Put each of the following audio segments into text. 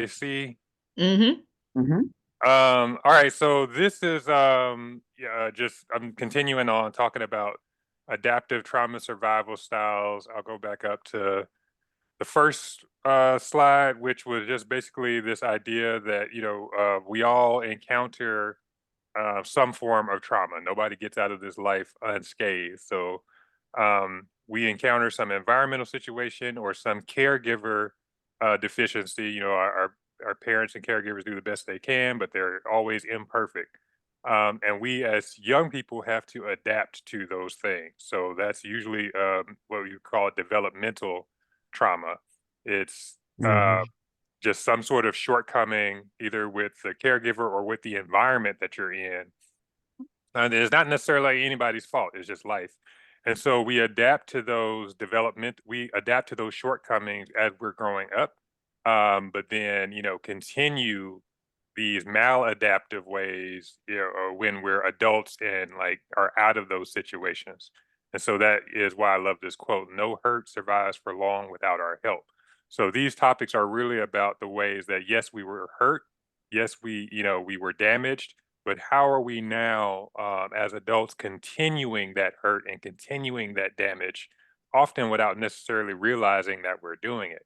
See. Mm-hmm. Hmm. All right, so this is yeah, just I'm continuing on talking about adaptive trauma survival styles. I'll go back up to the first slide, which was just basically this idea that, we all encounter some form of trauma. Nobody gets out of this life unscathed. So we encounter some environmental situation or some caregiver deficiency. Our parents and caregivers do the best they can, but they're always imperfect. And we as young people have to adapt to those things. So that's usually what you call developmental trauma. It's Hmm. just some sort of shortcoming, either with the caregiver or with the environment that you're in. And it's not necessarily anybody's fault, it's just life. And so we adapt to those shortcomings as we're growing up, but then, continue these maladaptive ways, when we're adults and like are out of those situations. And so that is why I love this quote: no hurt survives for long without our help. So these topics are really about the ways that, yes, we were hurt. Yes, we were damaged, but how are we now, as adults, continuing that hurt and continuing that damage, often without necessarily realizing that we're doing it?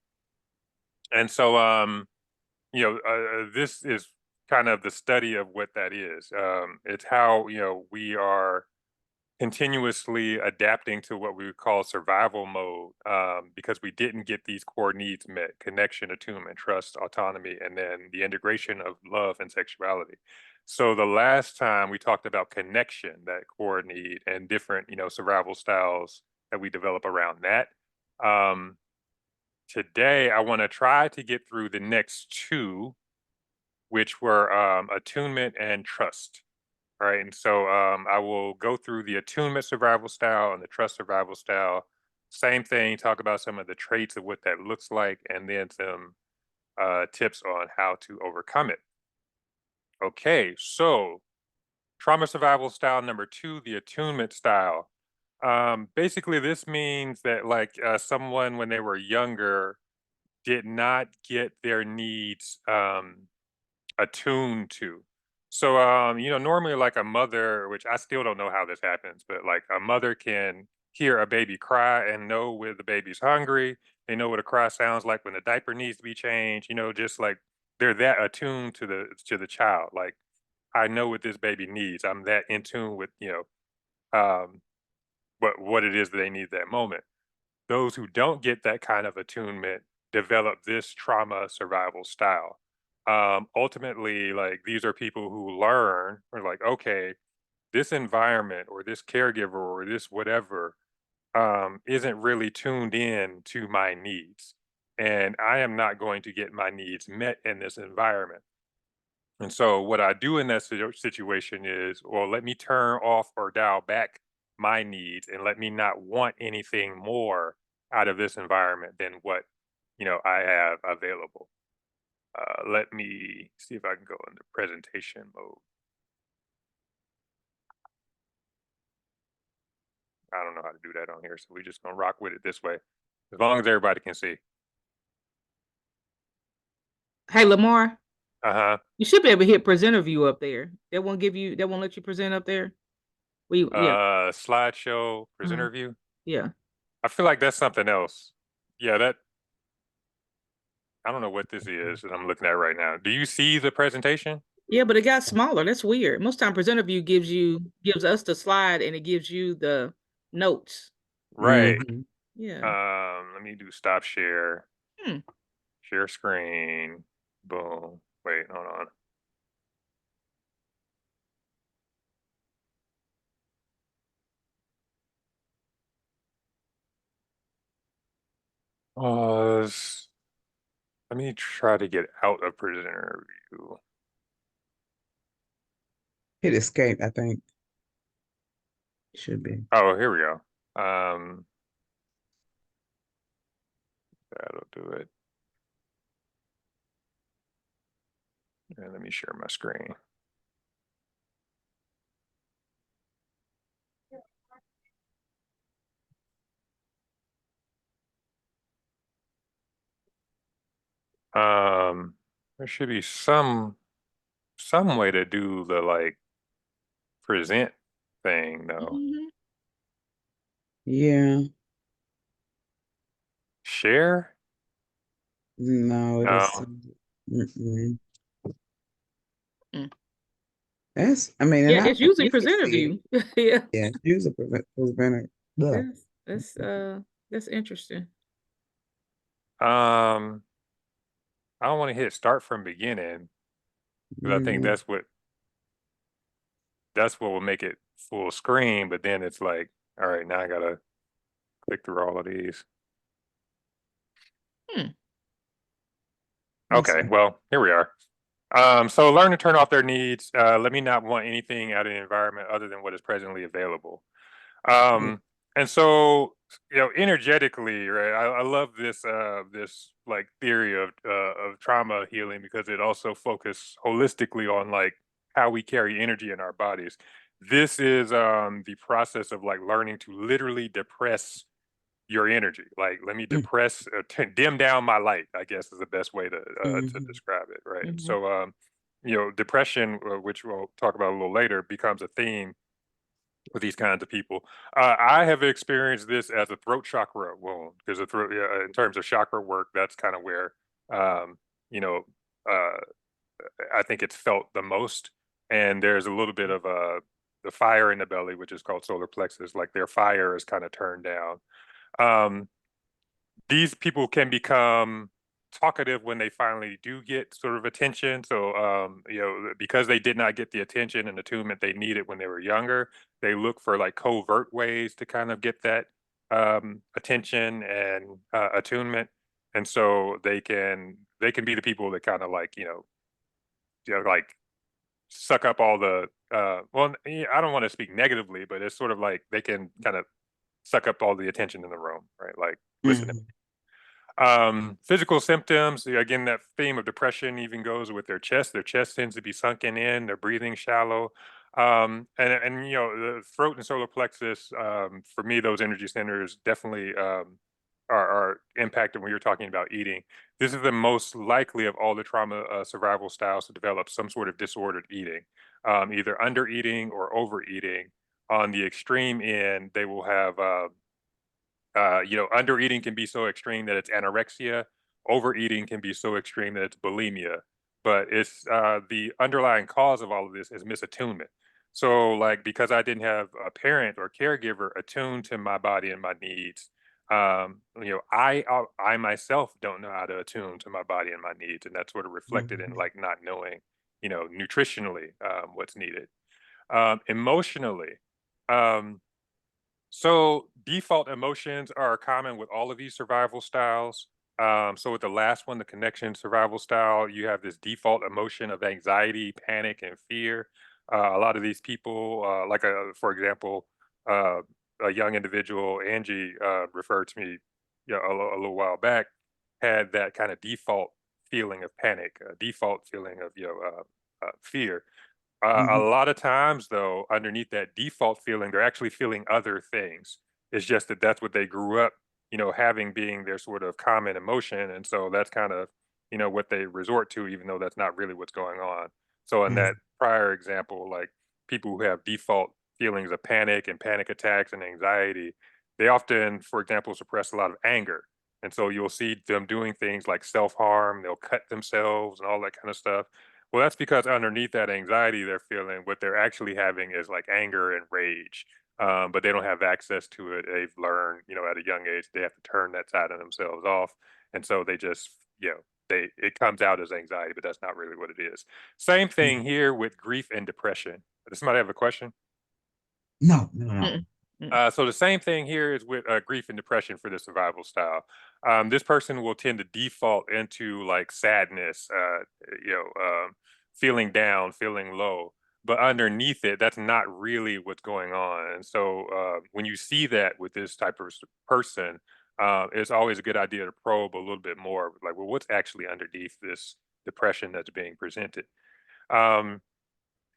And so, this is kind of the study of what that is. It's how, we are continuously adapting to what we would call survival mode, because we didn't get these core needs met: connection, attunement, trust, autonomy, and then the integration of love and sexuality. So the last time we talked about connection, that core need, and different, survival styles that we develop around that. Um, Today, I want to try to get through the next two, which were attunement and trust. All right, and so I will go through the attunement survival style and the trust survival style. Same thing, talk about some of the traits of what that looks like, and then some tips on how to overcome it. Okay, so trauma survival style number two, the attunement style. Basically, this means that, like, someone when they were younger did not get their needs attuned to. So, normally, like, a mother, which I still don't know how this happens, but like a mother can hear a baby cry and know when the baby's hungry. They know what a cry sounds like when the diaper needs to be changed. Just like they're that attuned to the child. Like, I know what this baby needs. I'm that in tune with, um, what it is that they need that moment. Those who don't get that kind of attunement develop this trauma survival style. Ultimately, like, these are people who learn, or like, okay, this environment or this caregiver or this whatever isn't really tuned in to my needs. And I am not going to get my needs met in this environment. And so, what I do in that situation is, well, let me turn off or dial back my needs and let me not want anything more out of this environment than what, I have available. Let me see if I can go into presentation mode. I don't know how to do that on here, so we're just gonna rock with it this way, as long as everybody can see. Hey, Lamar, Uh you should be able to hit presenter view up there. That won't let you present up there. huh. Yeah. Slideshow Uh-huh. presenter view. Yeah. I feel like that's something else. Yeah, that I don't know what this is that I'm looking at right now. Do you see the presentation? Yeah, but it got smaller. That's weird. Most time presenter view gives us the slide and it gives you the notes. Right. Hmm. Yeah. Let me do stop share, Hmm. share screen. Boom. Wait, hold on. Let me try to get out of presenter view. Hit escape, I think. Should be. Oh, here we go. That'll do it. And let me share my screen. Um, There should be some way to do the like present thing though. Mhm. Yeah. Share? No, it is. No. Mm-mm. Mm. I mean, and Yeah, I it's think usually we can presenter see it. view. Yeah. Yeah, use a preventer. Blah. That's interesting. Um, I don't want to hit start from beginning because I think Mm-hmm. that's what will make it full screen, but then it's like, all right, now I gotta click through all of these. Hmm. Let's Okay, see. well, here we are. So learn to turn off their needs. Let me not want anything out of the environment other than what is presently available. Mm-hmm. Um, and so, energetically, right? I love this like theory of trauma healing because it also focuses holistically on like how we carry energy in our bodies. This is the process of like learning to literally depress your energy. Like, let me depress, dim down my light, I guess is the best way to Mm-hmm. describe it, right? And Hmm. so, depression, which we'll talk about a little later, becomes a theme with these kinds of people. I have experienced this as a throat chakra wound because in terms of chakra work, that's kind of where, um, you know, uh, I think it's felt the most. And there's a little bit of the fire in the belly, which is called solar plexus, like their fire is kind of turned down. Um, these people can become talkative when they finally do get sort of attention. So, because they did not get the attention and attunement they needed when they were younger, they look for like covert ways to kind of get that attention and attunement. And so they can be the people that kind of like like suck up all the I don't want to speak negatively, but it's sort of like they can kind of suck up all the attention in the room, right? Like listen. Mm-hmm. Physical symptoms, again, that theme of depression even goes with their chest. Their chest tends to be sunken in, their breathing shallow. And the throat and solar plexus, for me, those energy centers definitely are impacted when you're talking about eating. This is the most likely of all the trauma survival styles to develop some sort of disordered eating, either under eating or overeating. On the extreme end, they will have under eating can be so extreme that it's anorexia. Overeating can be so extreme that it's bulimia. But it's the underlying cause of all of this is misattunement. So, like, because I didn't have a parent or caregiver attuned to my body and my needs, I myself don't know how to attune to my body and my needs, and that's sort of reflected in Mm-hmm. like not knowing, nutritionally what's needed. Emotionally, um, so default emotions are common with all of these survival styles. So with the last one, the connection survival style, you have this default emotion of anxiety, panic, and fear. A lot of these people, for example, uh, a young individual, Angie, referred to me, a little while back, had that kind of default feeling of panic, a default feeling of fear. A Mm-hmm. lot of times, though, underneath that default feeling, they're actually feeling other things. It's just that that's what they grew up, having being their sort of common emotion, and so that's kind of, what they resort to, even though that's not really what's going on. So in that prior example, like people who have default feelings of panic and panic attacks and anxiety, they often, for example, suppress a lot of anger. And so you'll see them doing things like self-harm, they'll cut themselves and all that kind of stuff. Well, that's because underneath that anxiety they're feeling, what they're actually having is like anger and rage, but they don't have access to it. They've learned, at a young age, they have to turn that side of themselves off, and so they just, they it comes out as anxiety, but that's not really what it is. Same thing Mm-hmm. here with grief and depression. Does somebody have a question? No, no, no. Mm. Mm. So the same thing here is with grief and depression for the survival style. This person will tend to default into like sadness, feeling down, feeling low. But underneath it, that's not really what's going on. And so when you see that with this type of person, it's always a good idea to probe a little bit more. Like, well, what's actually underneath this depression that's being presented? Um,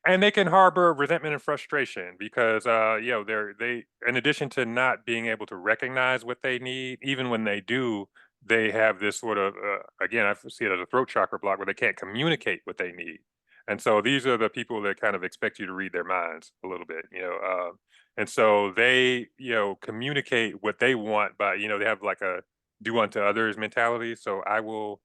and they can harbor resentment and frustration because they in addition to not being able to recognize what they need, even when they do, they have this sort of again, I see it as a throat chakra block where they can't communicate what they need. And so these are the people that kind of expect you to read their minds a little bit, and so they, communicate what they want by, they have like a do unto others mentality. So I will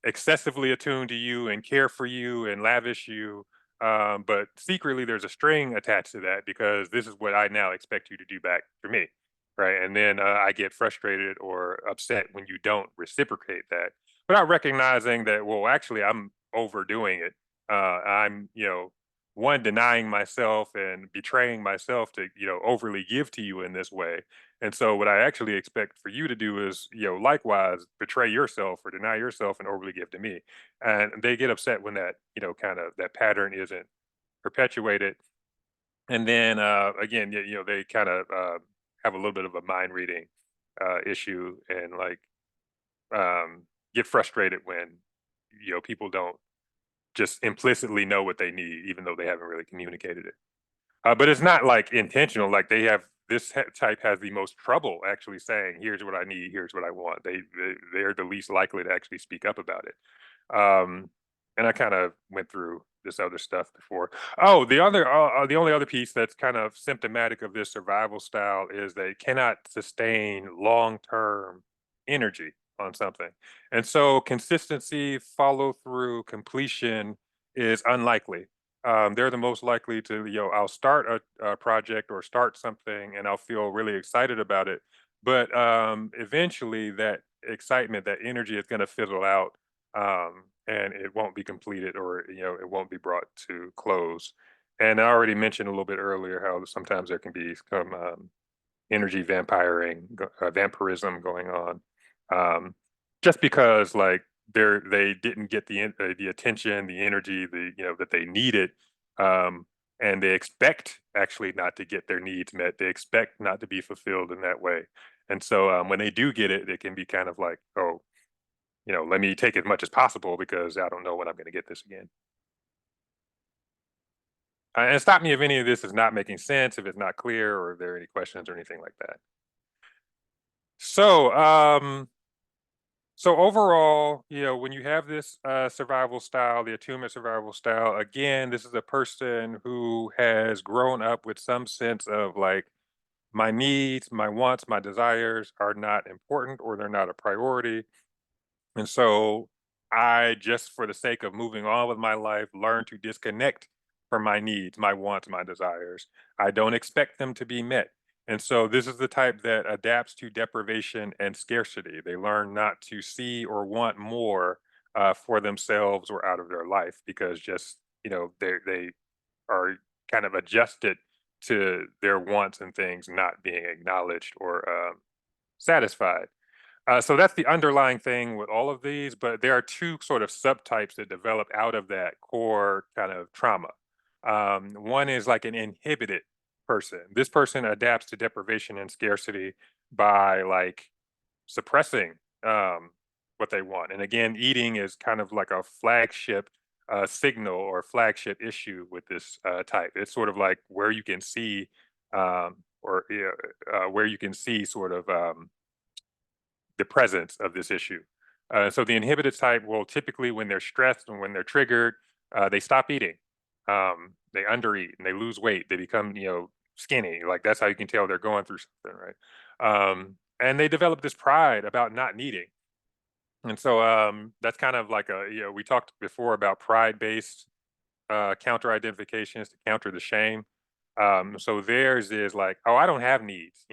excessively attune to you and care for you and lavish you. But secretly, there's a string attached to that because this is what I now expect you to do back for me. Right. And then I get frustrated or upset when you don't reciprocate that without recognizing that, well, actually, I'm overdoing it. I'm, one, denying myself and betraying myself to, overly give to you in this way. And so what I actually expect for you to do is, likewise betray yourself or deny yourself and overly give to me. And they get upset when that, kind of that pattern isn't perpetuated. And then again, they kind of have a little bit of a mind reading issue and like um, get frustrated when, people don't just implicitly know what they need, even though they haven't really communicated it. But it's not like intentional. Like type has the most trouble actually saying, "Here's what I need. Here's what I want." They're the least likely to actually speak up about it. And I kind of went through this other stuff before. Oh, the only other piece that's kind of symptomatic of this survival style is they cannot sustain long term energy on something, and so consistency, follow through, completion is unlikely. They're the most likely to, I'll start a project or start something and I'll feel really excited about it. But eventually that excitement, that energy is going to fizzle out and it won't be completed or, it won't be brought to close. And I already mentioned a little bit earlier how sometimes there can be some energy vampirism going on. Um, just because like they didn't get the attention, the energy, that they needed, um, and they expect actually not to get their needs met. They expect not to be fulfilled in that way, and so when they do get it, it can be kind of like, oh, let me take as much as possible because I don't know when I'm going to get this again. And stop me if any of this is not making sense, if it's not clear, or if there are any questions or anything like that. So, so overall, when you have this survival style, the attunement survival style, again, this is a person who has grown up with some sense of like my needs, my wants, my desires are not important or they're not a priority. And so I just for the sake of moving on with my life, learn to disconnect from my needs, my wants, my desires. I don't expect them to be met. And so this is the type that adapts to deprivation and scarcity. They learn not to see or want more for themselves or out of their life because just, they are kind of adjusted to their wants and things not being acknowledged or satisfied. So that's the underlying thing with all of these, but there are two sort of subtypes that develop out of that core kind of trauma. One is like an inhibited person. This person adapts to deprivation and scarcity by like suppressing what they want. And again, eating is kind of like a flagship signal or flagship issue with this type. It's sort of like where you can see or where you can see sort of the presence of this issue. So the inhibited type will typically, when they're stressed and when they're triggered, they stop eating. They undereat and they lose weight. They become, skinny. Like that's how you can tell they're going through something, right? And they develop this pride about not needing. And so that's kind of like we talked before about pride-based counter identifications to counter the shame. So theirs is like, oh, I don't have needs.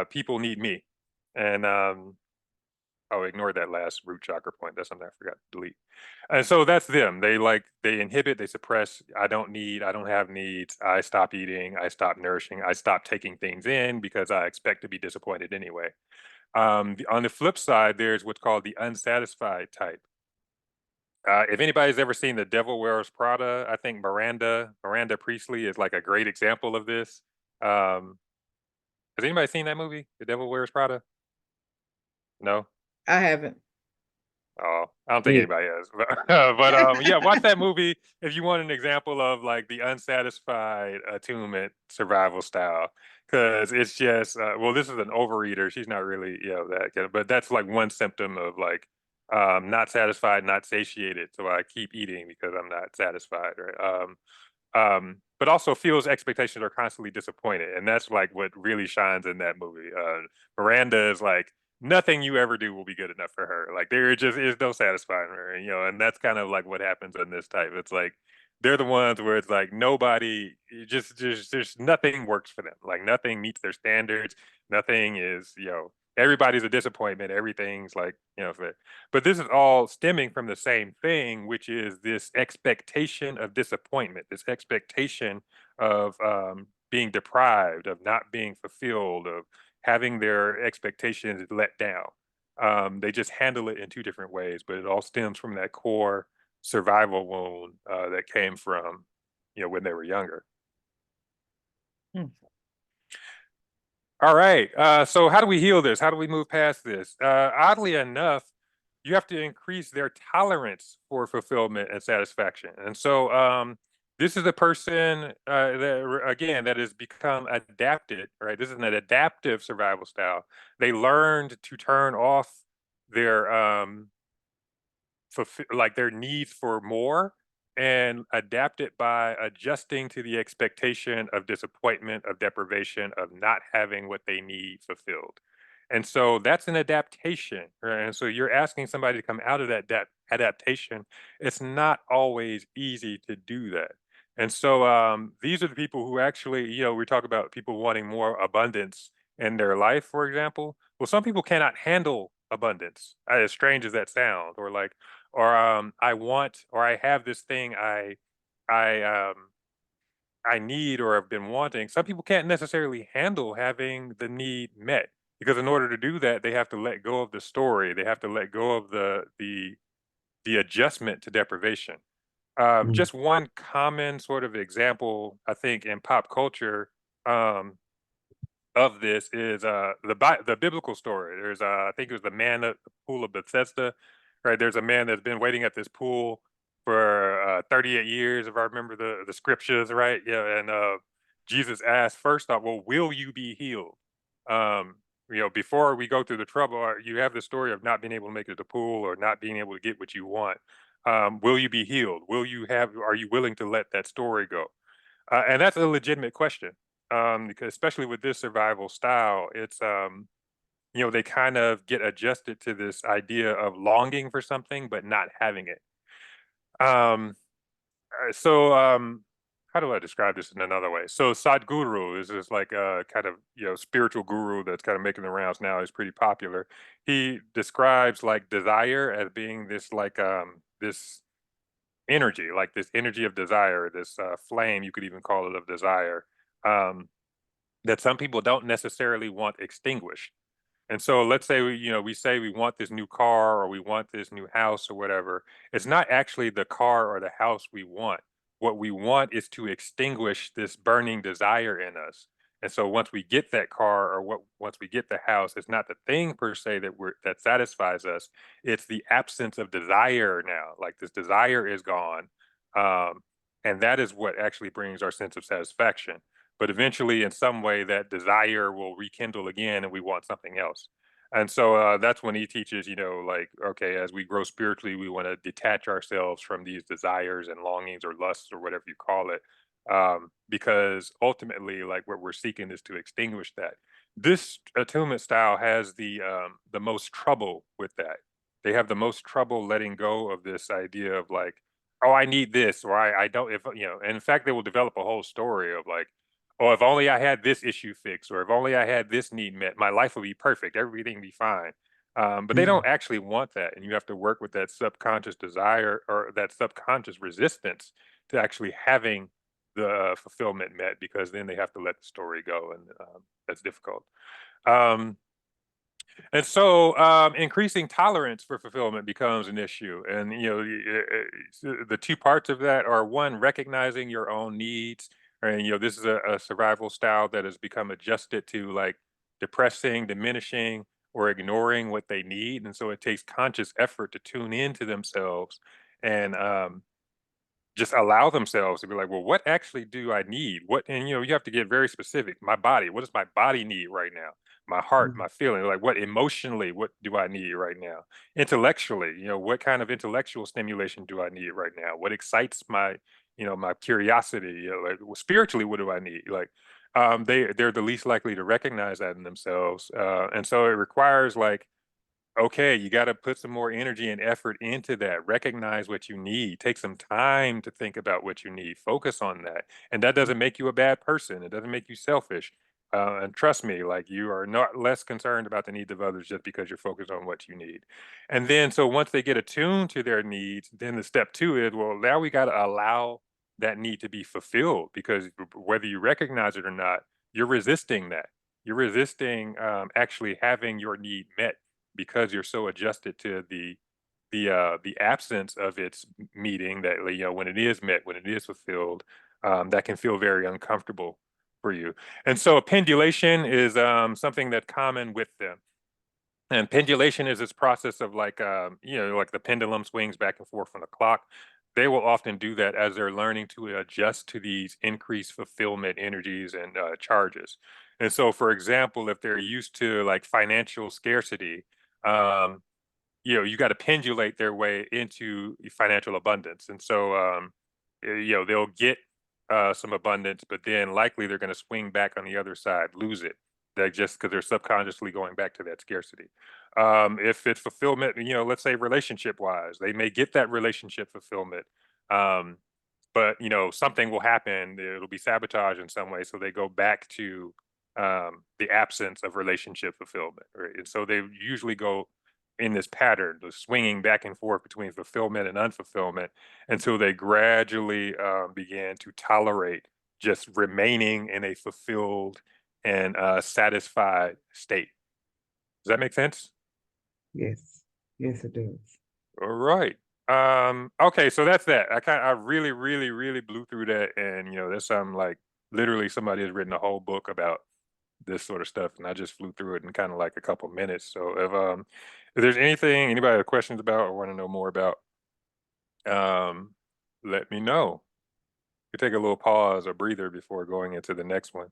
People need me. And oh, ignore that last root chakra point. That's something I forgot to delete. And so that's them. They inhibit, they suppress. I don't need, I don't have needs. I stop eating, I stop nourishing, I stop taking things in because I expect to be disappointed anyway. On the flip side, there's what's called the unsatisfied type. If anybody's ever seen The Devil Wears Prada, I think Miranda Priestley is like a great example of this. Um, has anybody seen that movie, The Devil Wears Prada? No? I haven't. Oh, I don't think Yeah. anybody has. But yeah, watch that movie if you want an example of like the unsatisfied attunement survival style. because it's just well, this is an overeater. She's not really, that kind of, but that's like one symptom of like not satisfied, not satiated. So I keep eating because I'm not satisfied, right? But also feels expectations are constantly disappointed, and that's like what really shines in that movie. Miranda is like nothing you ever do will be good enough for her. Like there just is no satisfying her, and that's kind of like what happens in this type. It's like they're the ones where it's like nobody just there's nothing works for them. Like nothing meets their standards. Nothing is, everybody's a disappointment. Everything's like, but this is all stemming from the same thing, which is this expectation of disappointment, this expectation of being deprived, of not being fulfilled, of having their expectations let down. They just handle it in two different ways, but it all stems from that core survival wound that came from, when they were younger. Hmm. All right. So how do we heal this? How do we move past this? Oddly enough, you have to increase their tolerance for fulfillment and satisfaction. And so this is a person again, that has become adapted, right? This is an adaptive survival style. They learned to turn off their like their needs for more and adapt it by adjusting to the expectation of disappointment, of deprivation, of not having what they need fulfilled. And so that's an adaptation, right? And so you're asking somebody to come out of that adaptation. It's not always easy to do that. And so these are the people who actually, we talk about people wanting more abundance in their life, for example. Well, some people cannot handle abundance, as strange as that sounds, or like, or I want, or I have this thing I I need or have been wanting. Some people can't necessarily handle having the need met, because in order to do that, they have to let go of the story. They have to let go of the adjustment to deprivation. Mm. Just one common sort of example, I think, in pop culture, um, of this is the biblical story. There's I think it was the man at the pool of Bethesda, right? There's a man that's been waiting at this pool for 38 years, if I remember the scriptures, right? Yeah, and Jesus asked first off, "Well, will you be healed?" Um, before we go through the trouble, you have the story of not being able to make it to the pool or not being able to get what you want. Will you be healed? Will you have? Are you willing to let that story go? And that's a legitimate question, because especially with this survival style, it's they kind of get adjusted to this idea of longing for something but not having it. Um, so how do I describe this in another way? So Sadhguru is this like a kind of spiritual guru that's kind of making the rounds now. He's pretty popular. He describes like desire as being this like this energy, like this energy of desire, this flame, you could even call it, of desire, um, that some people don't necessarily want extinguished. And so let's say we say we want this new car or we want this new house or whatever. It's not actually the car or the house we want. What we want is to extinguish this burning desire in us. And so once we get that car or once we get the house, it's not the thing per se that satisfies us. It's the absence of desire now. Like this desire is gone. Um, and that is what actually brings our sense of satisfaction. But eventually, in some way, that desire will rekindle again and we want something else. And so that's when he teaches, like, okay, as we grow spiritually, we want to detach ourselves from these desires and longings or lusts or whatever you call it. Because ultimately, like, what we're seeking is to extinguish that. This attunement style has the most trouble with that. They have the most trouble letting go of this idea of like, oh, I need this, or I don't, if, and in fact, they will develop a whole story of like, oh, if only I had this issue fixed, or if only I had this need met, my life would be perfect, everything be fine. But they Mm. don't actually want that, and you have to work with that subconscious desire or that subconscious resistance to actually having the fulfillment met, because then they have to let the story go, and that's difficult. Um, and so increasing tolerance for fulfillment becomes an issue. And, the two parts of that are, one, recognizing your own needs. And, this is a survival style that has become adjusted to like depressing, diminishing, or ignoring what they need. And so it takes conscious effort to tune into themselves and just allow themselves to be like, well, what actually do I need? What, and you have to get very specific. My body, what does my body need right now? My heart, Mhm. my feeling, like what emotionally, what do I need right now? Intellectually, what kind of intellectual stimulation do I need right now? What excites my curiosity? Like spiritually, what do I need? Like, they're the least likely to recognize that in themselves, and so it requires like, okay, you got to put some more energy and effort into that. Recognize what you need. Take some time to think about what you need. Focus on that. And that doesn't make you a bad person. It doesn't make you selfish. And trust me, like you are not less concerned about the needs of others just because you're focused on what you need. And then, so once they get attuned to their needs, then the step two is, well, now we got to allow that need to be fulfilled because whether you recognize it or not, you're resisting that. You're resisting actually having your need met because you're so adjusted to the absence of its meeting that when it is met, when it is fulfilled, that can feel very uncomfortable for you. And so pendulation is something that's common with them. And pendulation is this process of like like the pendulum swings back and forth from the clock. They will often do that as they're learning to adjust to these increased fulfillment energies and charges. And so, for example, if they're used to like financial scarcity, um, you got to pendulate their way into financial abundance. And so, they'll get some abundance, but then likely they're going to swing back on the other side, lose it, that just because they're subconsciously going back to that scarcity. If it's fulfillment, let's say relationship wise, they may get that relationship fulfillment. Um, but something will happen, it'll be sabotage in some way, so they go back to the absence of relationship fulfillment, right? And so they usually go in this pattern, the swinging back and forth between fulfillment and unfulfillment until they gradually begin to tolerate just remaining in a fulfilled and satisfied state. Does that make sense? Yes. Yes, it does. All right. Okay, so that's that. I really, really, really blew through that, and there's some like literally somebody has written a whole book about this sort of stuff, and I just flew through it in kind of like a couple minutes. So if there's anything anybody have questions about or want to know more about, um, let me know. You take a little pause or breather before going into the next one.